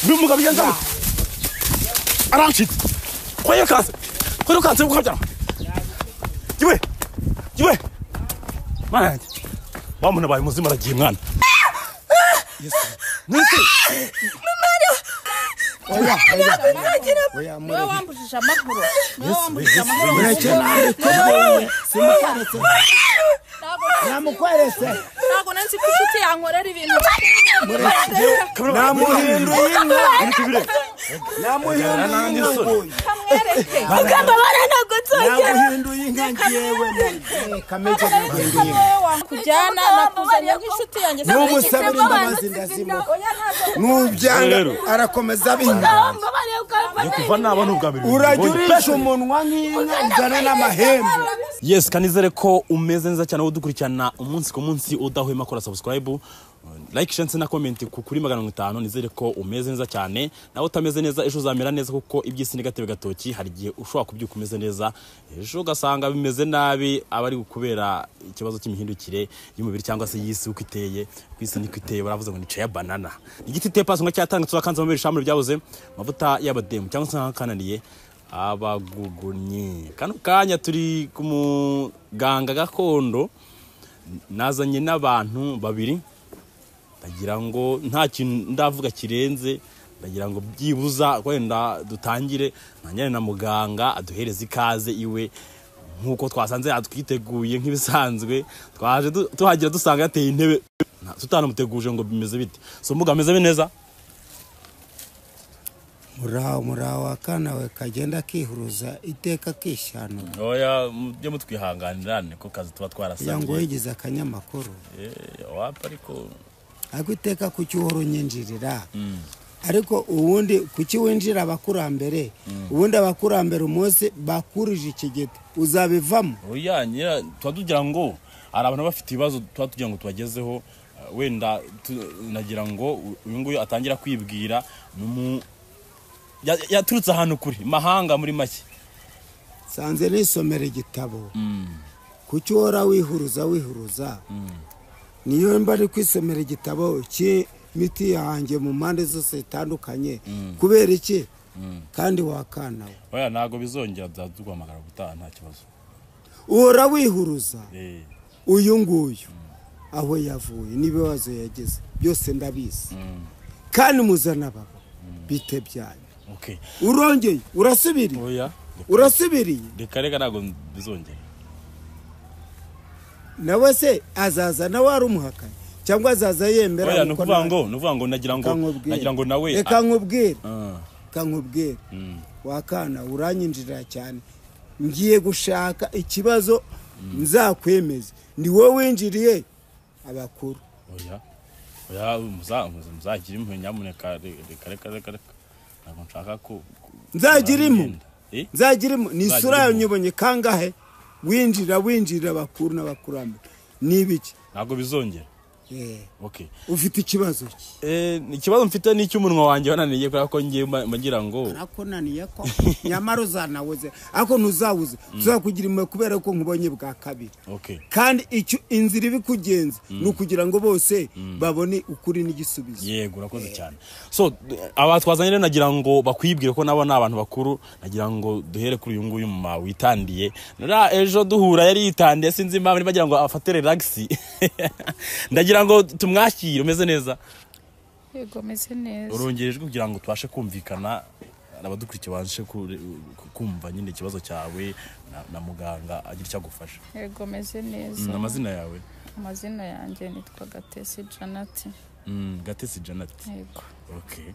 N'umugabo yanza. Aranchit. Khoyo kanse ukabyara. Jiwe. Mana. Wamuna baye muzima aragiye mwana. Yes. Nisi. Oya, wambujije amakuru. Namukweretse. Ntago nanzi ko inshuti yankorera ibintu. Ukababara ntabwo nzongera. Namuhinduye inka ngewe kameje namuhinduye inka. Kujyana nakuzanye nk'inshuti yanjye. N'umusabira imbabazi ndazimo. Nubyanga arakomeza binga. Kuva nabona ubwabiri. Urajurisha umunwa nk'inka uzana n'amahembe. Yes, kanizere ko umeze neza cyane udukurikirana umunsi ku munsi udahwema kora subscribe. Like, share na comment kuri 500 nizere ko umeze neza cyane nawe utameze neza ejo uzamera neza kuko iby'isi ni gatebe gatoki hari gihe ushobora kubyuka umeze neza ejo gasanga bimeze nabi abari gukubera ikibazo cy'imihindukire y'umubiri cyangwa se yisi uko iteye kwisi niko iteye baravuze ngo ni ya banana igiti tepaso ngo cyatanga tuzakanza mu bishamuri byabuze mavuta y'abademu cyangwa se nkananiye abagugunyi kano kanya turi ku muganga gakondo nazanye n'abantu babiri ndagira ngo nta kintu ndavuga kirenze ndagira ngo byibuza kwenda dutangire nanyane na muganga aduhereza ikaze iwe nkuko twasanze yatwiteguye nk'ibisanzwe twaje tuhagira dusanga yateye intebe tutanamuteguje ngo bimeze bite so muga ameze neza muraho akana we kagenda kihuruza iteka kishano oya byo mutwihanganirane ko kazi tuba twarasabye yango yigize akanyamakuru wapa ariko aguteka ku cyuhoro nyinjirira ariko ubundi kuki winjira abakurambere ubundi abakurambere umunsi bakurije ikigete uzabivamo oya nyira twadugira ngo ari abantu bafite ibibazo twatugira ngo tubagezeho wenda nagira ngo uyu nguyu atangira kwibwira yaturutse ahantu kuri mahanga muri make sanze nisomera igitabo kuki wora wihuruza niyo mbari kwisomera igitabo cy'imiti yanjye mu mpande zose zitandukanye kubera iki kandi wakana oya nago bizongera byadugwamagara gutaha nta kibazo ura wihuruza uyu nguyu aho yavuye nibibazo yageze byose ndabizi kandi muzana baba bite byanyu okay urongeye urasubiriye oya urasubiriye reka nago bizongera nawe se azaza nawe ari umuhakanye cyangwa azaza yemera oya nuvuga ngo nagira ngo nawe reka nkubwire wakana uranyinjira cyane ngiye gushaka ikibazo nzakwemeza ni wowe winjiriye abakuru oya muzagira impuhwe nyamuneka reka ntabwo nshaka ko nzagira impuhwe ni isura yanyubonye kangahe winjira abakuru n'abakurambere nibiki ntabwo bizongera okay ufite ikibazo ikibazo mfite ni cy'umunwa wanjye wananiye kubera ko ngiye magira ngo arakonaniye ko nyamara uzanawoze ako ntuzawuze tuzakugira imwe kubera ko nkubonye bwa kabiri okay kandi icyo inzira ibikugenza nukugira ngo bose babone ukuri n'igisubizo yego urakoze cyane so abatwazanye rero nagira ngo bakwibwire ko nabo n'abantu bakuru nagira ngo duhere kuri uyu nguyu mama witandiye ejo duhura yari yitandiye sinzi impamvu bagira ngo afate relax ndagira ngo tumwakire umeze neza yego meze neza urongerejwe kugira ngo tubashe kumvikana abadukurikiye baje kumva nyine ikibazo cyawe na muganga agira icyo agufasha yego meze neza amazina yawe amazina yanjye nitwa Gatesi Janati Gatesi Janati yego okay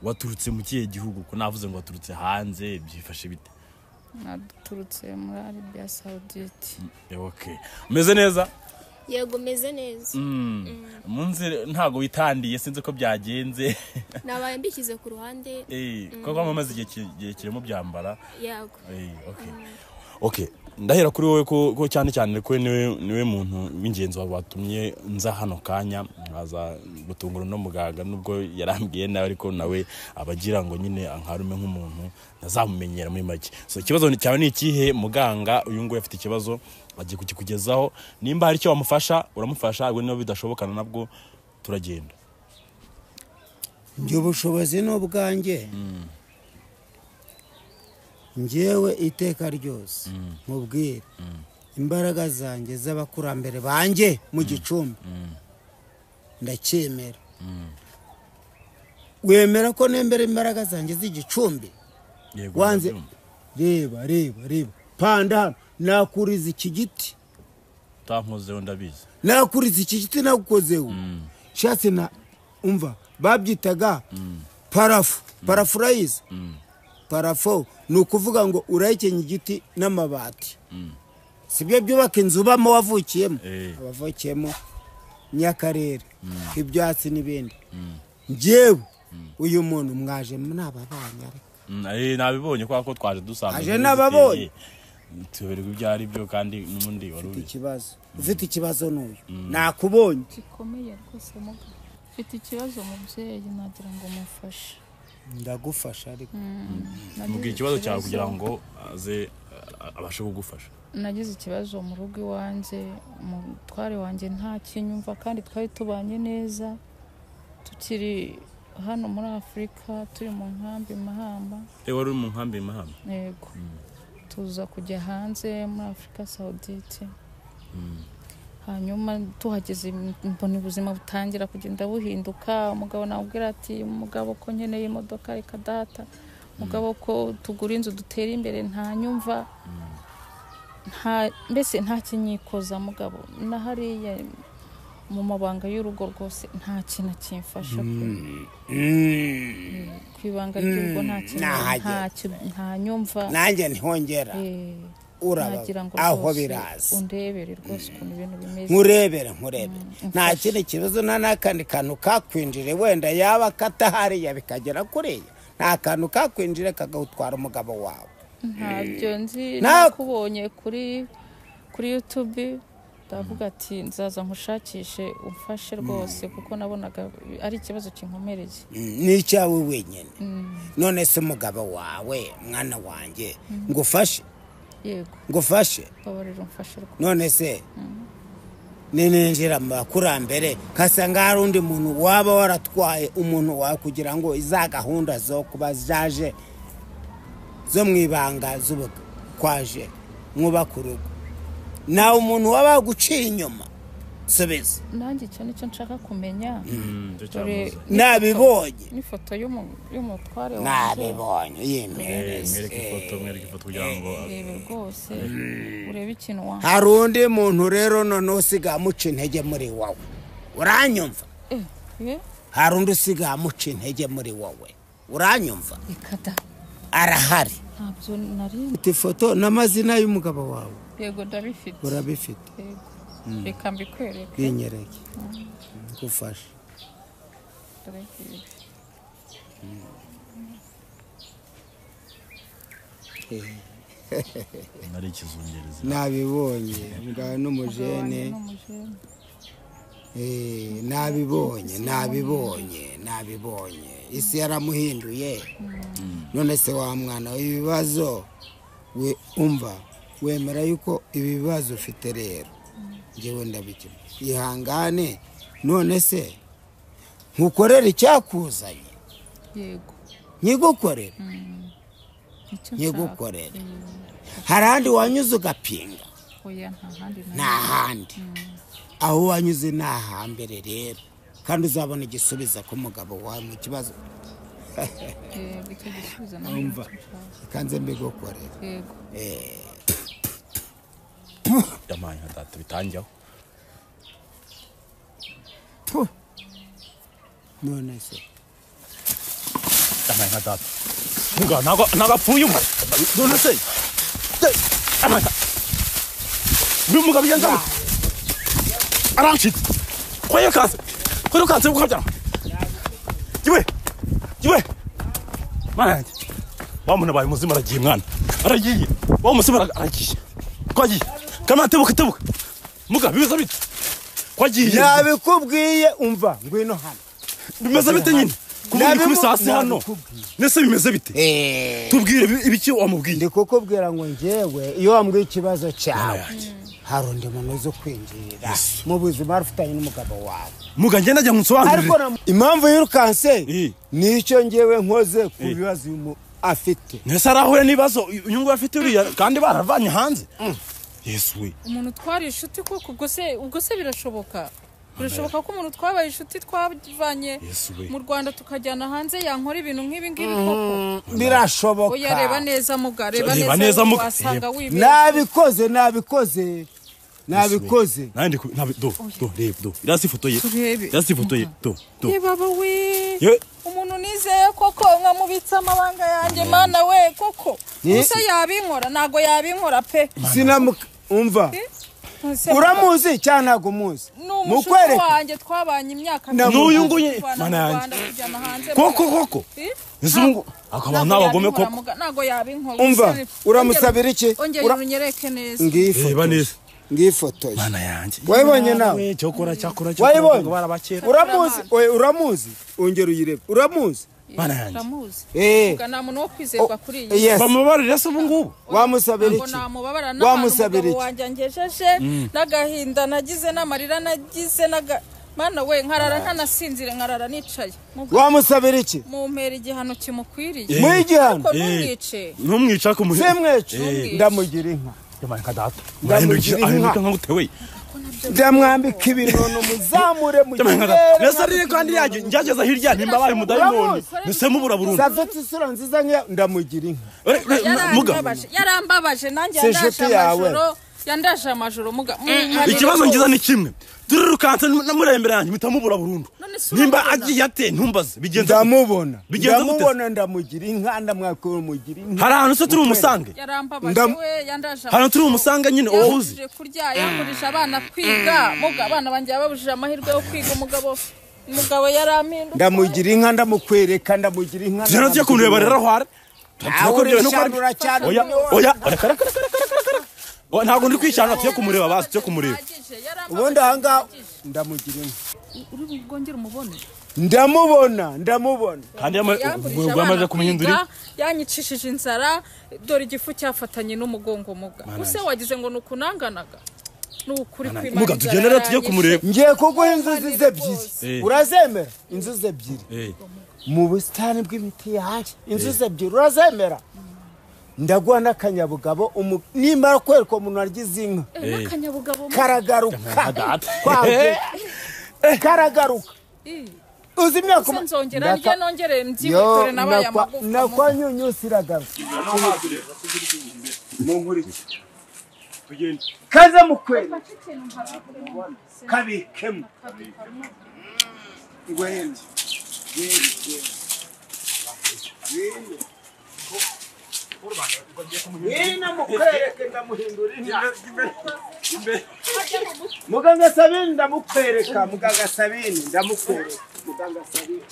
waturutse mu kihe gihugu ko navuze ngo waturutse hanze byifashe bite naturutse muri Arabia Saudite okay umeze neza yego meze neza munsi ntago witandiye sinzi ko byagenze nabaye mbikize ku ruhande koko amaze igihe kirimo byambara yego okay ndahera kuri wowe ko cyane ko niwe muntu w'ingenzi watumye nza hano kanya aza gutungura no muganga nubwo yarambwiye nawe ariko nawe abagira ngo nyine ankarume nk'umuntu nazamumenyera muri make so ikibazo cyawe ni ikihe muganga uyu nguyu afite ikibazo agiye kukikugezaho nimba hari icyo wamufasha uramufasha we no bidashobokana nabwo turagenda njye ubushobozi n'ubwanjye njyewe iteka ryose mubwire imbaraga zanjye z'abakurambere banjye mu gicumbi ndacyemera wemera ko nembera imbaraga zanjye z'igicumbi wanze reba panda hano nakuriza iki giti utankozeho ndabizi nakuriza iki giti nagukozeho shatse na umva babyitaga parafurayiza parafo ni ukuvuga ngo urahekenya igiti n'amabati sibyo byubaka inzu ubamo wavukiyemo abavukiyemo nyakarere ibyatsi n'ibindi njyewe uyu muntu mwaje n'ababanya nabibonye kwa ko twaje dusanga aje n'ababonye tuberwa ibyo ari byo kandi n'undi wari ikibazo ufite ikibazo n'uyu nakubonye gikomeye rwose mugabo ufite ikibazo mubyeyi nagira ngo mufashe ndagufasha ariko mubwira ikibazo cyawe kugira ngo aze abashe kugufasha nagize ikibazo mu rugo iwanjye umutware wanjye nta kinyumva kandi twari tubanye neza tukiri hano muri Afurika turi mu nkambi Mahamba wari uri mu nkambi Mahamba yego tuza kujya hanze muri Afrika Saudite hanyuma tuhageze mbona ubuzima butangira kugenda buhinduka umugabo nawubwira ati umugabo ko nkeneye imodoka reka data umugabo ko tugura inzu dutera imbere nta nyumva mbese nta kinyikoza mugabo na hariya mu mabanga y'urugo rwose nta kintu kimfasha ku ibanga ry'urugo nta nyumva nanjye ntihongera uragira ngo aho biraza undebere rwose ukuntu ibintu bimeze nkurebere nta kindi kibazo nta n'akandi kantu kakwinjire wenda yaba katahariya bikagera kuriya nta kantu kakwinjire kagahutwara umugabo wawe ntabyo nzi nakubonye kuri YouTube ndavuga ati nzaza nkushakishe umfashe rwose kuko nabonaga ari ikibazo kinkomereye ni cyawe wenyine none se umugabo wawe mwana wanjye ngufashe yego ngufashe babarira umfashe rwose none se ninjira mu bakurambere kasanga hari undi muntu waba waratwaye umuntu wawe kugira ngo iza gahunda zo kuba zaje zo mwibanga zubuga kwaje mwubaka urugo nawe umuntu waba guciye inyuma subiza nanjye icyo nicyo nshaka kumenya nabibonye n'ifoto y'umutware wanjye nabibonye yemereze mwereke ifoto kugira ngo urebe rwose urebe ikintu wa hari undi muntu rero none usigaye amuca intege muri wowe uranyumva hari undi usigaye amuca intege muri wowe uranyumva ikada arahari ntabyo nari ifoto n'amazina y'umugabo wawe yego ndabifite urabifite yego reka mbikwereke binyereke ngufashe nari ikizungereza nabibonye mbwa n'umujene nabibonye isi yaramuhinduye none se wa mwana ibibazo we umva wemera yuko ibibazo ufite rero njyewe ndabikira ihangane none se nkukorera icyakuzanye yego nyigukorera hari ahandi wanyuze ugapinga nta handi aho wanyuze ni ahambere rero kandi uzabona igisubizo k'umugabo wawe mu kibazo umva kanze mbigukorera yamaye hatatu bitangiyeho none se yamaye hatatu nagapfuye umwe none se yamaye uyu mugabo yenza arancitse kwayo kaze ukajya jiwe mana bamuna baye muzima aragiye mwana aragiye wa musima aragiye kwagiye kama tebuka muga bibaza bite kwagiye yabikubwiye umva ngwino hano bimeze bite nyine kubona kubisasi hano nese bimeze bite tubwire ibiki wamubwiye ndikukubwira ngo njyewe iyo wambwiye ikibazo cyawe hari undi muntu uzo kwinjirira mu buzima rufitanye n'umugabo wawe muga ngenda ajya nsobanurira impamvu yirukanse nicyo ngewe nkoze ku bibazo afite nese arahure nibazo inyungu afite uriya kandi baravanye hanze Yesu we umuntu twari inshuti koko ubwo se birashoboka ko umuntu twabaye inshuti twavanye mu Rwanda tukajyana hanze yankora ibintu nk'ibi ngibi koko birashoboka oya reba neza muga reba neza wasanga wibeshye nabikoze nandi do irasifotoye baba we umuntu nizeye koko nkamubitsa amabanga yanjye mana we koko gusa yabinkora nago yabinkora pe umva uramuzi cyane ntago muzi mukwereke wanjye twabanye imyaka n'uyu nguye mana yanjye koko izungu akaba nabagome koko nago yabinkora umva uramusabira iki unyereke neza ngifotoye mana yanjye wayibonye nawe cyokora uramuzi ongera uyirebe uramuzi mana yanjye ugana muntu wo kwizerwa kuri iyi bamubarira se ubu ngubu wamusabira iki wamusabira iki wanjye ngejeje n'agahinda nagize n'amarira nagize mana we nkarara ntanasinzire nkarara nicaye wamusabira iki mumpera igihano kimukwiriye mu igihano ntumwica ku muhe ndamugira inka ndamugira nkagutewe ndamwambika ibinono muzamure mu kirere nese ari kandi yaje njageza hirya ntimbabaye mudayimoni nise mubura burundu safete isura nziza nkiya ndamugira inka yarambabaje nanjye yandaje amajoro muga ikibazo ngiza ni kimwe durukanse namurembera yanjye mitamubura burundu nimba agiye ate ntumbaze bigenza ndamubona ndamugira inka ndamwakora umugira inka hari ahantu se turi umusange yarambabaje we yandaje hano turi umusange nyine ohuzi kurya yangurisha abana kwiga muga abana banjye babujije amahirwe yo kwiga umugabo yarampinduka ndamugira inka ndamukwereka ndamugira inka rero tujye kunureba rero hware oya ntabwo ndi kwishana tujye kumureba basi tujye kumureba ubundi ahangaha ndamugira inka uri bwongere umubone ndamubona kandi yamaze kumuhindura yanyicishije inzara dore igifu cyafatanye n'umugongo muga use wagize ngo nukunanganaga n'ukuri kwimana muga tugendera tujye kumureba ngiye kuguha inzuzi ebyiri urazemera inzuzi ebyiri mu busitani bw'imiti yanjye inzuzi ebyiri urazemera ndaguha n'akanyabugabo nimara kwereka umuntu aryize inka karagaruka karagaruka uzi imyaka nongere mbyibutore nabaye amagufa nakwa nyunyusi iragaruka kaze mukwere kabikemo ngwende mukwereke ndamuhindura muganga Sabini ndamukwereka muganga Sabini ndamukwereka muganga Sabini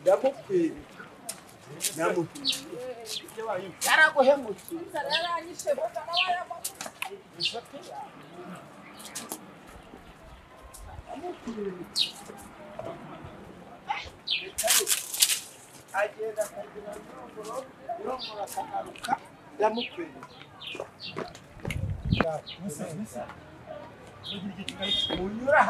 ndamukwereka yaraguhemutse agenda akagira urongora akagaruka ndamukwereka munyura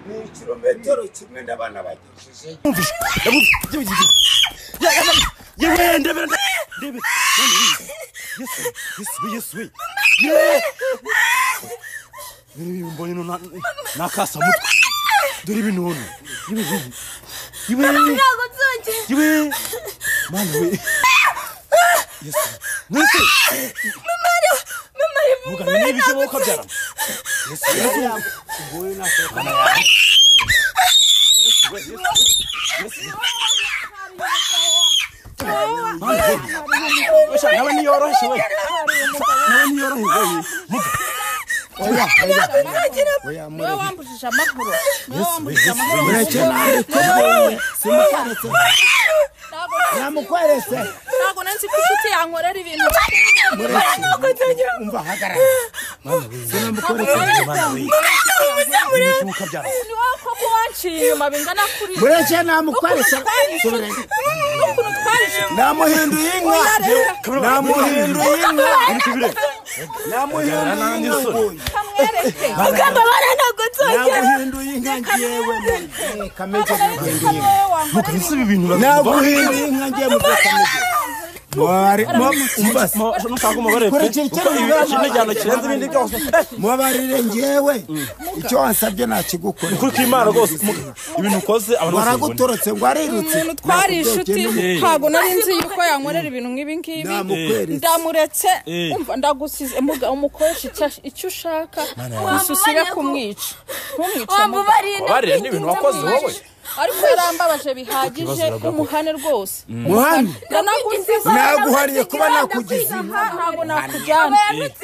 ni kilometero kimwe ndabana bagejeje yewe ndebe Yesu mbonye nakasa mutwe dore ibintu yewe mana we Yesu nese muga ni bishoboka kabyara Yesu ngoye nako Oya, nawe ni yoroshye we. Nawe ni yoroshye we. Muga. Oya, niwe wambujije amahoro. Namukweretse. Ntabwo nanzi ko inshuti yankorera ibintu. Umva hagarara. Sinamukweretse Imana we. Ni wako ko wanciye inyuma bingana kuri. Mureke namukweretse. Namuhinduye inka. Namuhinduye inka. Mugamba naguhinduye inka ngewe kameze naguhinduye mukabisa ibi bintu naguhinduye inka ngewe mu kameze mubabarire ngewe icyo wansabye nakigukora kuri Imana rwose ibintu ukoze abantu baragutorotse ngo arirutse umuntu twari inshuti ntago nari nzi yuko yankorera ibintu nk'ibi ngibi ndamuretse umva ndagusize umukoresha icyo ushaka ususire kumwica wabarire n'ibintu wakoze wowe ariko yarambabaje bihagije umuhane rwose muhane naguhariye kuba nakugize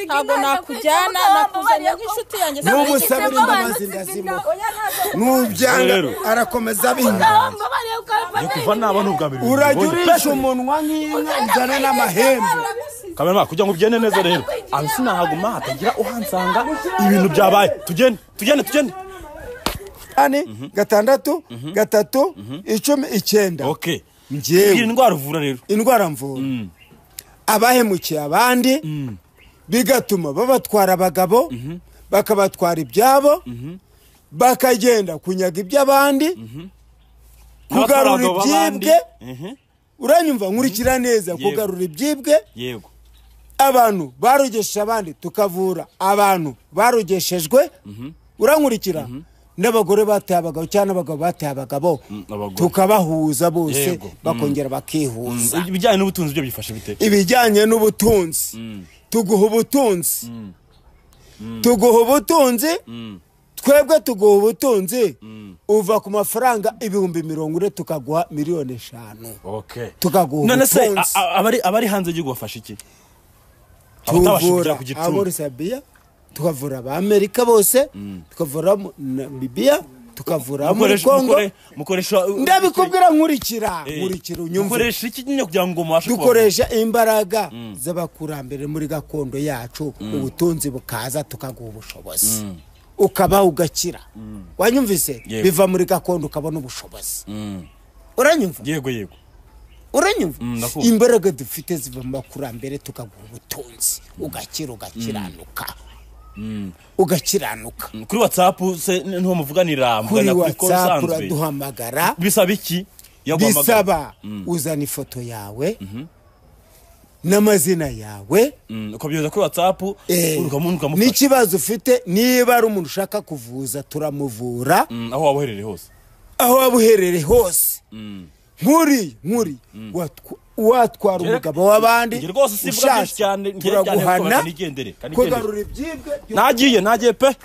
ntabwo nakujyana nakuzanye nk'inshuti yanjye n'umusabira imbabazi ndazimuha nubyanga arakomeza abihindura kuva nabona ubwa mbere urajya urisha umunwa nk'inka uzana n'amahembe kamera kugira ngo ubyene neza rero abisi nahaguma hatagira uhansanga ibintu byabaye tugende gatandatu gatatu 10 9 okay ngewe indwara uvura rero indwara mvura abahemukiye abandi bigatuma babatwara abagabo bakabatwara ibyabo bakagenda kunyaga iby'abandi kugarura ibyibwe uranyumva nkurikira neza kugarura ibyibwe yego abantu barogesha abandi tukavura abantu barogeshejwe urankurikira n'abagore bateye abagabo cyangwa abagabo bateye abagabo tukabahuza bose bakongera bakihuza ibijyanye n'ubutunzi byo byifashe bite ibijyanye n'ubutunzi tuguha ubutunzi twebwe tuguha ubutunzi uva ku mafaranga 40,000 tukaguha 5,000,000 okay tukaguha none se abari hanze y'igihugu bafashe iki tuvura abori Sabia tukavura abamerika bose tukavura Namibia tukavura muri Kongo mukoresha ndabikubwira nkurikira unyumva mukoresha iki nyine kugira ngo mubashe dukoresha imbaraga z'abakurambere muri gakondo yacu ubutunzi bukaza tukaguha ubushobozi ukaba ugakira wanyumvise biva muri gakondo ukabona ubushobozi uranyumva yego uranyumva imbaraga dufite ziva mu bakurambere tukaguha ubutunzi ugakira ugakiranuka kuri WhatsApp se nto muvuganira kuri WhatsApp uraduhamagara bisaba iki bisaba uzana ifoto yawe n'amazina yawe ukabyoza kuri WhatsApp n'ikibazo ufite niba ari umuntu ushaka kuvuza turamuvura aho wabuherere hose nkuri watwara umugabo w'abandi rwose sivuga cyane turaguhana kugarura ibyibwe nagiye pe